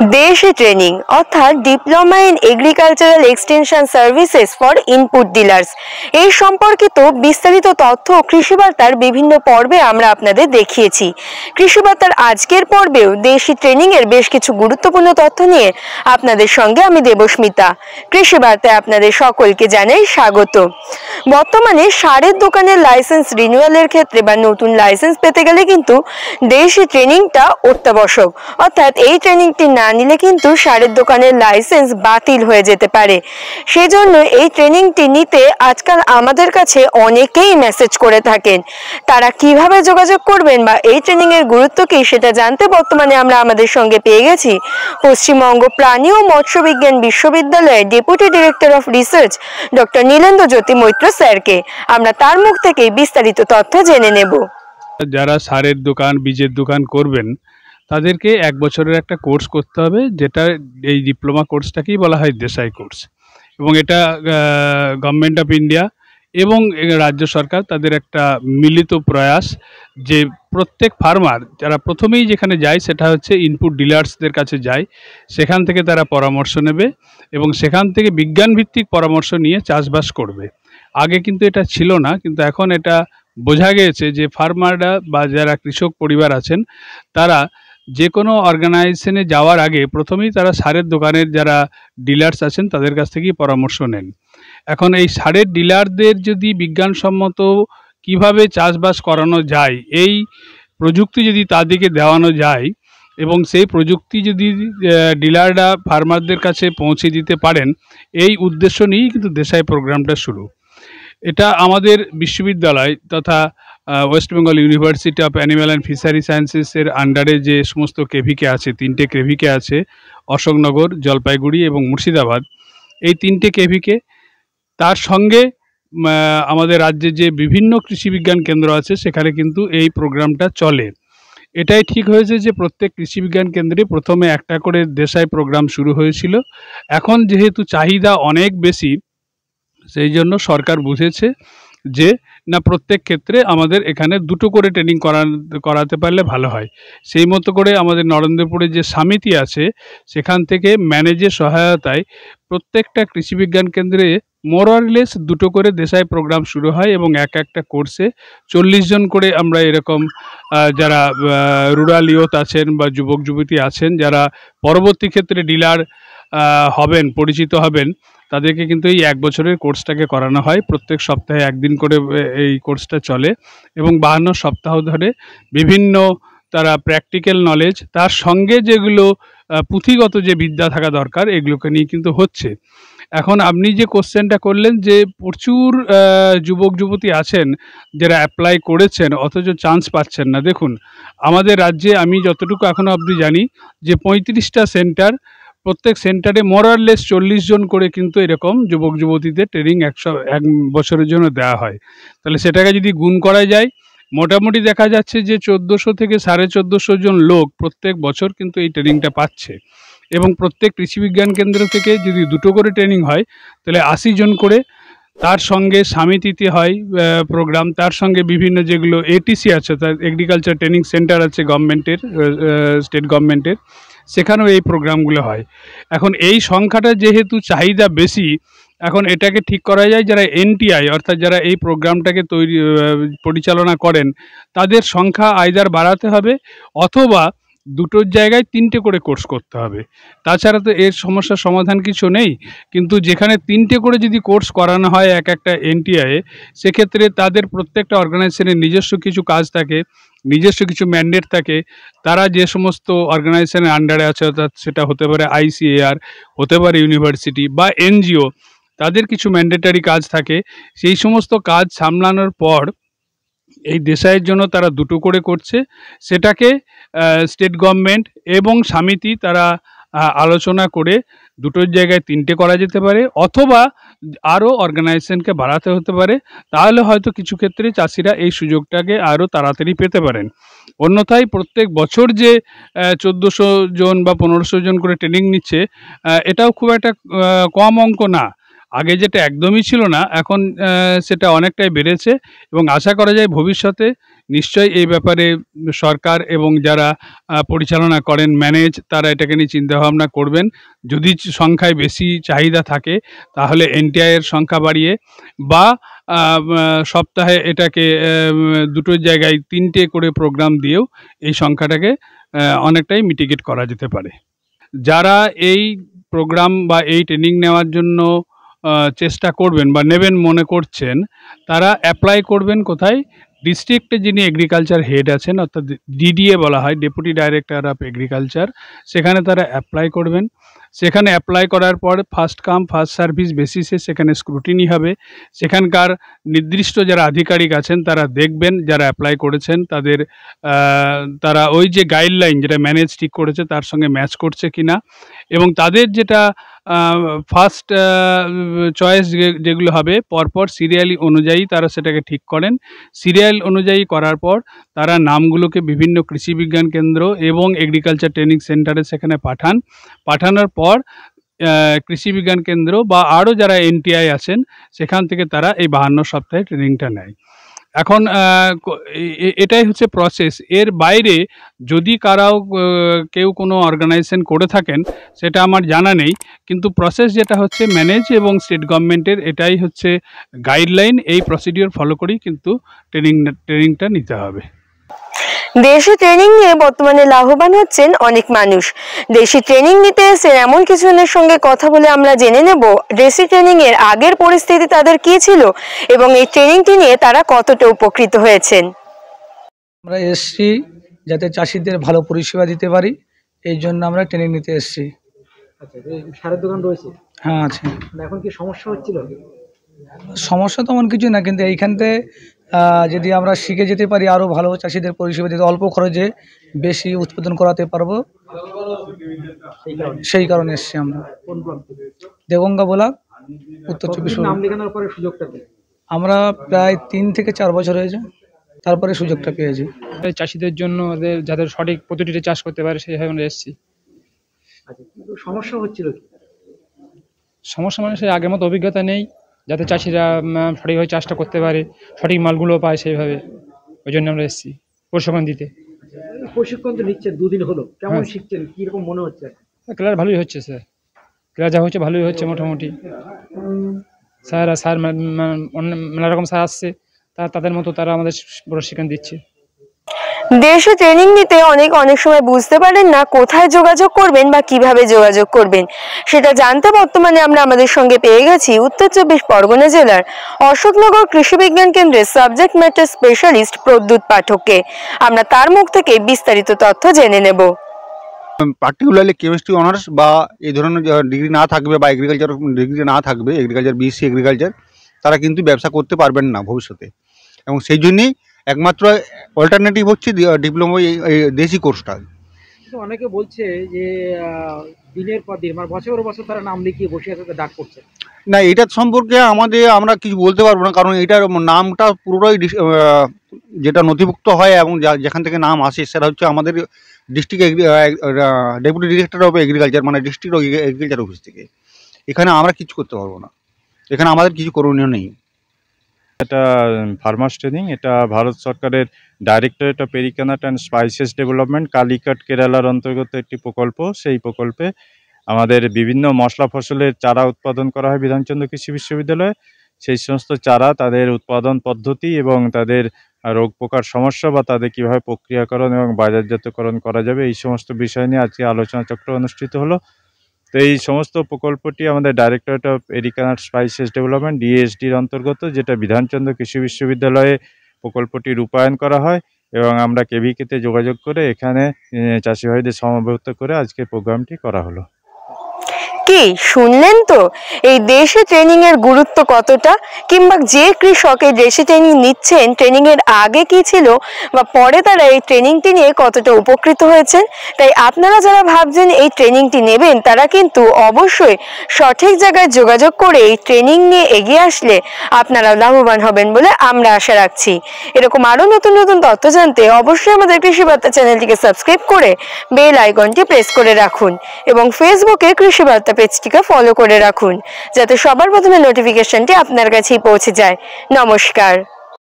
দেশি ট্রেনিং অর্থাৎ diploma in agricultural extension services for input dealers এই সম্পর্কিত বিস্তারিত তথ্য কৃষি বার্তার বিভিন্ন পর্বে আমরা আপনাদের দেখিয়েছি। কৃষি বার্তার আজকের পর্বেও দেশি ট্রেনিং এর বেশ কিছু গুরুত্বপূর্ণ তথ্য নিয়ে আপনাদের সঙ্গে আমি দেবস্মিতা। কৃষি বার্তায় আপনাদের সকলকে জানাই স্বাগত। বর্তমানে সারের দোকানের লাইসেন্স রিনিউয়ালের ক্ষেত্রে বা নতুন লাইসেন্স পেতে গেলে কিন্তু দেশি ট্রেনিংটা অত্যাবশ্যক, অর্থাৎ এই ট্রেনিংটি না নিলে কিন্তু সারের দোকানের লাইসেন্স বাতিল হয়ে যেতে পারে। সেজন্য এই ট্রেনিংটি নিতে আজকাল আমাদের কাছে অনেকেই মেসেজ করে থাকেন। তারা কিভাবে যোগাযোগ করবেন বা এই ট্রেনিং এর গুরুত্ব কি সেটা জানতে বর্তমানে আমরা আমাদের সঙ্গে পেয়ে গেছি পশ্চিমবঙ্গ প্রাণী ও মৎস্য বিজ্ঞান বিশ্ববিদ্যালয়ের deputy director of research doctor Nilendra Jyoti Maitra স্যারকে। আমরা তার মুখ থেকেই বিস্তারিত তথ্য জেনে নেব। যারা সারের দোকান বীজের দোকান করবেন তাদেরকে 1 বছরের একটা কোর্স করতে হবে, যেটা এই ডিপ্লোমা কোর্সটাকেই বলা হয় দেশাই কোর্স। এবং এটা গভর্নমেন্ট অফ ইন্ডিয়া এবং রাজ্য সরকার তাদের একটা মিলিত প্রয়াস যে প্রত্যেক ফার্মার যারা প্রথমেই যেখানে যায় সেটা হচ্ছে ইনপুট ডিলার্সদের কাছে যায়, সেখান থেকে তারা পরামর্শ নেবে এবং সেখান থেকে বিজ্ঞানভিত্তিক পরামর্শ নিয়ে চাষবাস করবে। আগে কিন্তু এটা ছিল না, কিন্তু এখন এটা বোঝা গিয়েছে যে ফার্মাররা বা যারা কৃষক পরিবার আছেন তারা যে কোনো অর্গানাইজেশনে যাওয়ার আগে প্রথমেই তারা সারের দোকানের যারা ডিলার্স আছেন তাদের কাছ থেকেই পরামর্শ নেন। এখন এই সারের ডিলারদের যদি বিজ্ঞানসম্মত কিভাবে চাষবাস করানো যায়, এই প্রযুক্তি যদি তাদেরকে দেওয়ানো যায় এবং সেই প্রযুক্তি যদি ডিলাররা ফার্মারদের কাছে পৌঁছে দিতে পারেন, এই উদ্দেশ্য নিয়েই কিন্তু দেশাই প্রোগ্রামটা শুরু। এটা আমাদের বিশ্ববিদ্যালয় তথা west Bengal university of animal and fishery সায়েন্সেসের আন্ডারে যে সমস্ত কেভিকে আছে, 3টে কেভিকে আছে, অশোকনগর, জলপাইগুড়ি এবং মুর্শিদাবাদ, এই 3টে কেভিকে, তার সঙ্গে আমাদের রাজ্যে যে বিভিন্ন কৃষি বিজ্ঞান কেন্দ্র আছে সেখানে কিন্তু এই প্রোগ্রামটা চলে। এটাই ঠিক হয়েছে যে প্রত্যেক কৃষি বিজ্ঞান কেন্দ্রে প্রথমে একটা করে দেশাই প্রোগ্রাম শুরু হয়েছিল। এখন যেহেতু চাহিদা অনেক বেশি, সেই জন্য সরকার বুঝেছে যে না, প্রত্যেক ক্ষেত্রে আমাদের এখানে 2টো করে ট্রেনিং করাতে পারলে ভালো হয়। সেই মতো করে আমাদের নরেন্দ্রপুরে যে সমিতি আছে সেখান থেকে ম্যানেজের সহায়তায় প্রত্যেকটা কৃষি বিজ্ঞান কেন্দ্রে মোরলেস 2টো করে দেশাই প্রোগ্রাম শুরু হয় এবং একটা কোর্সে 40 জন করে আমরা এরকম যারা রুরাল ইয়ুথ আছেন বা যুবক যুবতী আছেন যারা পরবর্তী ক্ষেত্রে ডিলার হবেন, পরিচিত হবেন, তাদেরকে কিন্তু এই 1 বছরের কোর্সটাকে করানো হয়। প্রত্যেক সপ্তাহে 1 দিন করে এই কোর্সটা চলে এবং 52 সপ্তাহ ধরে বিভিন্ন তারা প্র্যাকটিক্যাল নলেজ, তার সঙ্গে যেগুলো পুঁথিগত যে বিদ্যা থাকা দরকার, এগুলোকে নিয়ে কিন্তু হচ্ছে। এখন আপনি যে কোশ্চেনটা করলেন যে প্রচুর যুবক যুবতী আছেন যারা অ্যাপ্লাই করেছেন অথচ চান্স পাচ্ছেন না। দেখুন, আমাদের রাজ্যে আমি যতটুকু এখনও অবধি জানি যে 35টা সেন্টার, প্রত্যেক সেন্টারে মোরলেস 40 জন করে কিন্তু এরকম যুবক যুবতীদের ট্রেনিং 1 বছরের জন্য দেওয়া হয়। তাহলে সেটাকে যদি গুণ করা যায়, মোটামুটি দেখা যাচ্ছে যে 1400 থেকে 1450 জন লোক প্রত্যেক বছর কিন্তু এই ট্রেনিংটা পাচ্ছে। এবং প্রত্যেক কৃষি বিজ্ঞান কেন্দ্র থেকে যদি 2টো করে ট্রেনিং হয় তাহলে 80 জন করে, তার সঙ্গে সমিতিতে হয় প্রোগ্রাম, তার সঙ্গে বিভিন্ন যেগুলো এটিসি আছে, তার এগ্রিকালচার ট্রেনিং সেন্টার আছে গভর্নমেন্টের, স্টেট গভর্নমেন্টের, সেখানেও এই প্রোগ্রামগুলো হয়। এখন এই সংখ্যাটা যেহেতু চাহিদা বেশি, এখন এটাকে ঠিক করা যায় যারা এনটিআই অর্থাৎ যারা এই প্রোগ্রামটাকে পরিচালনা করেন তাদের সংখ্যা আইদার বাড়াতে হবে অথবা 2টোর জায়গায় 3টে করে কোর্স করতে হবে। তাছাড়া তো এর সমস্যার সমাধান কিছু নেই। কিন্তু যেখানে 3টে করে যদি কোর্স করানো হয় একটা এনটিআইয়ে, সেক্ষেত্রে তাদের প্রত্যেকটা অর্গানাইজেশনের নিজস্ব কিছু কাজ থাকে, নিজস্ব কিছু ম্যান্ডেট থাকে। তারা যে সমস্ত অর্গানাইজেশনের আন্ডারে আছে, অর্থাৎ সেটা হতে পারে আইসিএআর, হতে পারে ইউনিভার্সিটি বা এনজিও, তাদের কিছু ম্যান্ডেটারি কাজ থাকে। সেই সমস্ত কাজ সামলানোর পর এই দেশাইয়ের জন্য তারা 2টো করে করছে। সেটাকে স্টেট গভর্নমেন্ট এবং সমিতি তারা আলোচনা করে 2টোর জায়গায় 3টে করা যেতে পারে অথবা আরও অর্গানাইজেশনকে বাড়াতে হতে পারে। তাহলে হয়তো কিছু ক্ষেত্রে চাষিরা এই সুযোগটাকে আরও তাড়াতাড়ি পেতে পারেন। অন্যথায় প্রত্যেক বছর যে 1400 জন বা 1500 জন করে ট্রেনিং নিচ্ছে, এটাও খুব একটা কম অঙ্ক না। আগে যেটা একদমই ছিল না, এখন সেটা অনেকটাই বেড়েছে এবং আশা করা যায় ভবিষ্যতে নিশ্চয়ই এই ব্যাপারে সরকার এবং যারা পরিচালনা করেন, ম্যানেজ, তারা এটাকে নিয়ে চিন্তাভাবনা করবেন। যদি সংখ্যায় বেশি চাহিদা থাকে তাহলে এনটিআইয়ের সংখ্যা বাড়িয়ে বা সপ্তাহে এটাকে দুটো জায়গায় 3টে করে প্রোগ্রাম দিয়েও এই সংখ্যাটাকে অনেকটাই মিটিগেট করা যেতে পারে। যারা এই প্রোগ্রাম বা এই ট্রেনিং নেওয়ার জন্য চেষ্টা করবেন বা নেবেন মনে করছেন, তারা অ্যাপ্লাই করবেন কোথায়? ডিস্ট্রিক্টে যিনি এগ্রিকালচার হেড আছেন, অর্থাৎ ডিডিএ বলা হয়, ডেপুটি ডাইরেক্টর অফ এগ্রিকালচার, সেখানে তারা অ্যাপ্লাই করবেন। সেখানে অ্যাপ্লাই করার পর ফার্স্ট কাম ফার্স্ট সার্ভিস বেসিসে সেখানে স্ক্রুটিনি হবে। সেখানকার নির্দিষ্ট যারা আধিকারিক আছেন তারা দেখবেন যারা অ্যাপ্লাই করেছেন তাদের তারা ওই যে গাইডলাইন যেটা ম্যানেজ ঠিক করেছে তার সঙ্গে ম্যাচ করছে কিনা, এবং তাদের যেটা ফার্স্ট চয়েস যেগুলো হবে পরপর সিরিয়ালি অনুযায়ী তারা সেটাকে ঠিক করেন। সিরিয়াল অনুযায়ী করার পর তারা নামগুলোকে বিভিন্ন কৃষি বিজ্ঞান কেন্দ্র এবং এগ্রিকালচার ট্রেনিং সেন্টারে সেখানে পাঠানোর পর কৃষি বিজ্ঞান কেন্দ্র বা আরও যারা এনটিআই আছেন সেখান থেকে তারা এই 52 সপ্তাহে ট্রেনিংটা নেয়। এখন এটাই হচ্ছে প্রসেস। এর বাইরে যদি কেউ কোনো অর্গানাইজেশন করে থাকেন সেটা আমার জানা নেই, কিন্তু প্রসেস যেটা হচ্ছে ম্যানেজ এবং স্টেট গভর্নমেন্টের এটাই হচ্ছে গাইডলাইন। এই প্রসিডিওর ফলো করেই কিন্তু ট্রেনিংটা নিতে হবে। দেশি ট্রেনিং নিয়ে বর্তমানে লাভবান হচ্ছেন অনেক মানুষ। দেশি ট্রেনিং নিতে এসে এমন কিছুজনের সঙ্গে কথা বলে আমরা জেনে নেব দেশি ট্রেনিং এর আগের পরিস্থিতি তাদের কি ছিল এবং এই ট্রেনিংটি নিয়ে তারা কতটা উপকৃত হয়েছেন। আমরা এসছি যাতে চাষিদের ভালো পরিষেবা দিতে পারি, এই জন্য আমরা ট্রেনিং নিতে এসছি। আচ্ছা, সারের দোকান রয়েছে? হ্যাঁ আছে। এখন কি সমস্যা হচ্ছিল? সমস্যা তেমন কিছু না, কিন্তু এইখানতে যদি আমরা শিখে যেতে পারি আরও ভালো চাষিদের পরিষেবা দিতে, অল্প খরচে বেশি উৎপাদন করাতে পারবো, সেই কারণে এসছি আমরা। কোন ব্লক থেকে? দেগঙ্গা ব্লক, উত্তর 24 নাম লেখানোর পরে সুযোগটা পেয়ে? আমরা প্রায় 3 থেকে 4 বছর হয়েছে, তারপরে সুযোগটা পেয়েছি। চাষিদের জন্য যাদের সঠিক পদ্ধতিতে চাষ করতে পারে সেই আমরা এসেছি। আচ্ছা, কিন্তু সমস্যা হচ্ছিল কি? সমস্যা মানে সেই আগের মতো অভিজ্ঞতা নেই, যাতে চাষিরা সঠিকভাবে চাষটা করতে পারে, সঠিক মালগুলো পায় সেইভাবে, ওই জন্য আমরা এসেছি প্রশিক্ষণ দিতে। প্রশিক্ষণ তো নিচ্ছেন, 2 দিন হলো, কেমন শিখছেন, কিরকম মনে হচ্ছে? ক্লাস ভালোই হচ্ছে স্যার, ক্লাস যা হচ্ছে ভালোই হচ্ছে মোটামুটি। স্যার নানা রকম স্যার আসছে, তাদের মতো তারা আমাদের প্রশিক্ষণ দিচ্ছে। দেশে ট্রেনিং নিতে অনেক সময় বুঝতে পারেন না কোথায় যোগাযোগ করবেন বা কিভাবে যোগাযোগ করবেন। সেটা জানতে বর্তমানে আমরা আমাদের সঙ্গে পেয়ে গেছি উত্তর 24 পরগনা জেলার অশোকনগর কৃষি বিজ্ঞান কেন্দ্রের সাবজেক্ট ম্যাটার স্পেশালিস্ট প্রদ্যুৎ পাঠককে। আমরা তার মুখ থেকে বিস্তারিত তথ্য জেনে নেব। পার্টিকুলারলি কেমিস্ট্রি অনার্স বা এই ধরনের ডিগ্রি না থাকবে বা এগ্রিকালচার ডিগ্রি না থাকবে, এগ্রিকালচার বিএসসি এগ্রিকালচার, তারা কিন্তু ব্যবসা করতে পারবেন না ভবিষ্যতে। এবং সেই জন্যই একমাত্র অল্টারনেটিভ হচ্ছে ডিপ্লোমা এই দেশি কোর্সটা। অনেকে বলছে যে দিনের পর দিন, মানে বছর বছর তারা নাম লিখিয়ে বসে আছে, ডাক করছে না। এটার সম্পর্কে আমরা কিছু বলতে পারবো না, কারণ এটার নামটা পুরোটাই যেটা নথিভুক্ত হয় এবং যেখান থেকে নাম আসে সেটা হচ্ছে আমাদের district deputy director of agriculture, মানে ডিস্ট্রিক্ট এগ্রিকালচার অফিস থেকে। এখানে আমরা কিছু করতে পারবো না, এখানে আমাদের কিছু করণীয় নেই। এটা ফার্মার্স ট্রেনিং, এটা ভারত সরকারের directorate of agriculture and spices development Calicut কেরালার অন্তর্গত একটি প্রকল্প। সেই প্রকল্পে আমাদের বিভিন্ন মশলা ফসলের চারা উৎপাদন করা হয় বিধানচন্দ্র কৃষি বিশ্ববিদ্যালয়ে। সেই সমস্ত চারা, তাদের উৎপাদন পদ্ধতি এবং তাদের রোগ পোকার সমস্যা বা তাদের কীভাবে প্রক্রিয়াকরণ এবং বাজারজাতকরণ করা যাবে, এই সমস্ত বিষয় নিয়ে আজকে আলোচনা চক্র অনুষ্ঠিত হলো। তো এই সমস্ত প্রকল্পটি আমাদের directorate of agriculture spices development ডিএসডির অন্তর্গত, যেটা বিধানচন্দ্র কৃষি বিশ্ববিদ্যালয়ে প্রকল্পটি রূপায়ণ করা হয়। এবং আমরা কেভিকেতে যোগাযোগ করে এখানে চাষি ভাইদের সমবেত করে আজকে প্রোগ্রামটি করা হলো। কি শুনলেন তো এই দেশে ট্রেনিং এর গুরুত্ব কতটা, কিংবা যে কৃষক এই দেশে ট্রেনিং নিচ্ছেন ট্রেনিং এর আগে কি ছিল বা পরে তারা এই ট্রেনিংটি নিয়ে কতটা উপকৃত হয়েছেন। তাই আপনারা যারা ভাবছেন এই ট্রেনিংটি নেবেন তারা কিন্তু অবশ্যই সঠিক জায়গায় যোগাযোগ করে এই ট্রেনিং নিয়ে এগিয়ে আসলে আপনারা লাভবান হবেন বলে আমরা আশা রাখছি। এরকম আরো নতুন নতুন তথ্য জানতে অবশ্যই আমাদের কৃষি বার্তা চ্যানেলটিকে সাবস্ক্রাইব করে বেল আইকনটি প্রেস করে রাখুন এবং ফেসবুকে কৃষি বার্তা বার্তা পেজটিকে ফলো করে রাখুন, যাতে সবার প্রথমে নোটিফিকেশনটি আপনার কাছেই পৌঁছে যায়। নমস্কার।